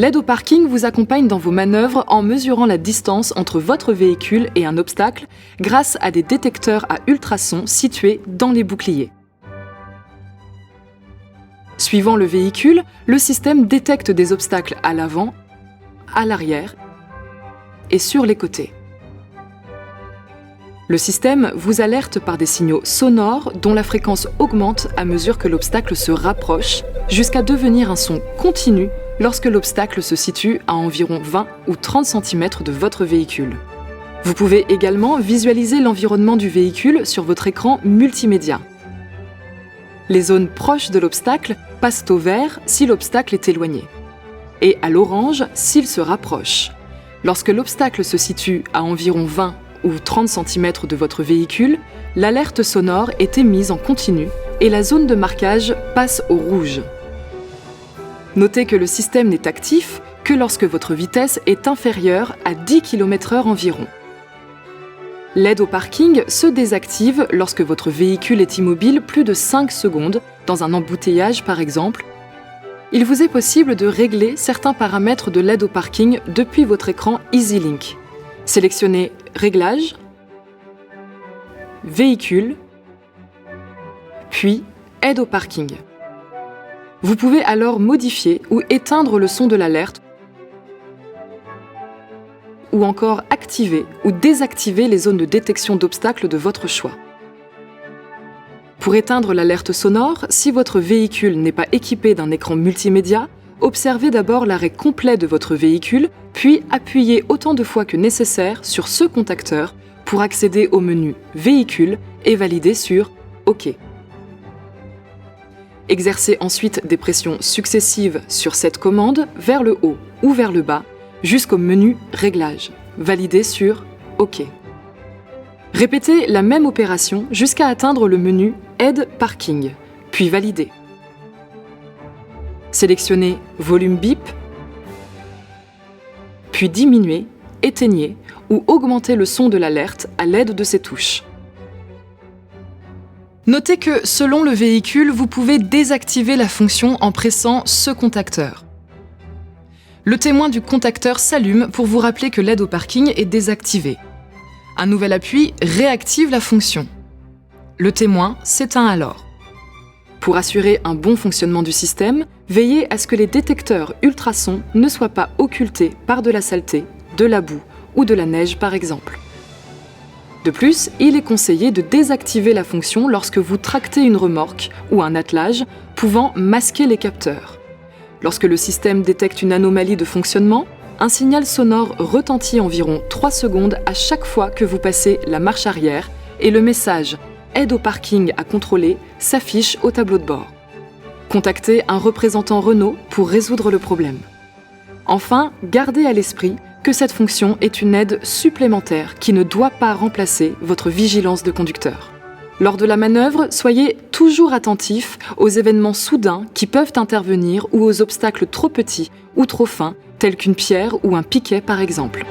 L'aide au parking vous accompagne dans vos manœuvres en mesurant la distance entre votre véhicule et un obstacle grâce à des détecteurs à ultrasons situés dans les boucliers. Suivant le véhicule, le système détecte des obstacles à l'avant, à l'arrière et sur les côtés. Le système vous alerte par des signaux sonores dont la fréquence augmente à mesure que l'obstacle se rapproche, jusqu'à devenir un son continu lorsque l'obstacle se situe à environ 20 ou 30 cm de votre véhicule. Vous pouvez également visualiser l'environnement du véhicule sur votre écran multimédia. Les zones proches de l'obstacle passent au vert si l'obstacle est éloigné, et à l'orange s'il se rapproche. Lorsque l'obstacle se situe à environ 20 ou 30 cm de votre véhicule, l'alerte sonore est émise en continu et la zone de marquage passe au rouge. Notez que le système n'est actif que lorsque votre vitesse est inférieure à 10 km/h environ. L'aide au parking se désactive lorsque votre véhicule est immobile plus de 5 secondes, dans un embouteillage par exemple. Il vous est possible de régler certains paramètres de l'aide au parking depuis votre écran EasyLink. Sélectionnez Réglages, Véhicule, puis Aide au parking. Vous pouvez alors modifier ou éteindre le son de l'alerte ou encore activer ou désactiver les zones de détection d'obstacles de votre choix. Pour éteindre l'alerte sonore, si votre véhicule n'est pas équipé d'un écran multimédia, observez d'abord l'arrêt complet de votre véhicule, puis appuyez autant de fois que nécessaire sur ce contacteur pour accéder au menu Véhicule et valider sur OK. Exercez ensuite des pressions successives sur cette commande vers le haut ou vers le bas jusqu'au menu Réglages. Validez sur OK. Répétez la même opération jusqu'à atteindre le menu Aide Parking, puis validez. Sélectionnez Volume Bip, puis diminuez, éteignez ou augmentez le son de l'alerte à l'aide de ces touches. Notez que, selon le véhicule, vous pouvez désactiver la fonction en pressant ce contacteur. Le témoin du contacteur s'allume pour vous rappeler que l'aide au parking est désactivée. Un nouvel appui réactive la fonction. Le témoin s'éteint alors. Pour assurer un bon fonctionnement du système, veillez à ce que les détecteurs ultrasons ne soient pas occultés par de la saleté, de la boue ou de la neige par exemple. De plus, il est conseillé de désactiver la fonction lorsque vous tractez une remorque ou un attelage pouvant masquer les capteurs. Lorsque le système détecte une anomalie de fonctionnement, un signal sonore retentit environ 3 secondes à chaque fois que vous passez la marche arrière et le message « Aide au parking à contrôler » s'affiche au tableau de bord. Contactez un représentant Renault pour résoudre le problème. Enfin, gardez à l'esprit que cette fonction est une aide supplémentaire qui ne doit pas remplacer votre vigilance de conducteur. Lors de la manœuvre, soyez toujours attentif aux événements soudains qui peuvent intervenir ou aux obstacles trop petits ou trop fins, tels qu'une pierre ou un piquet par exemple.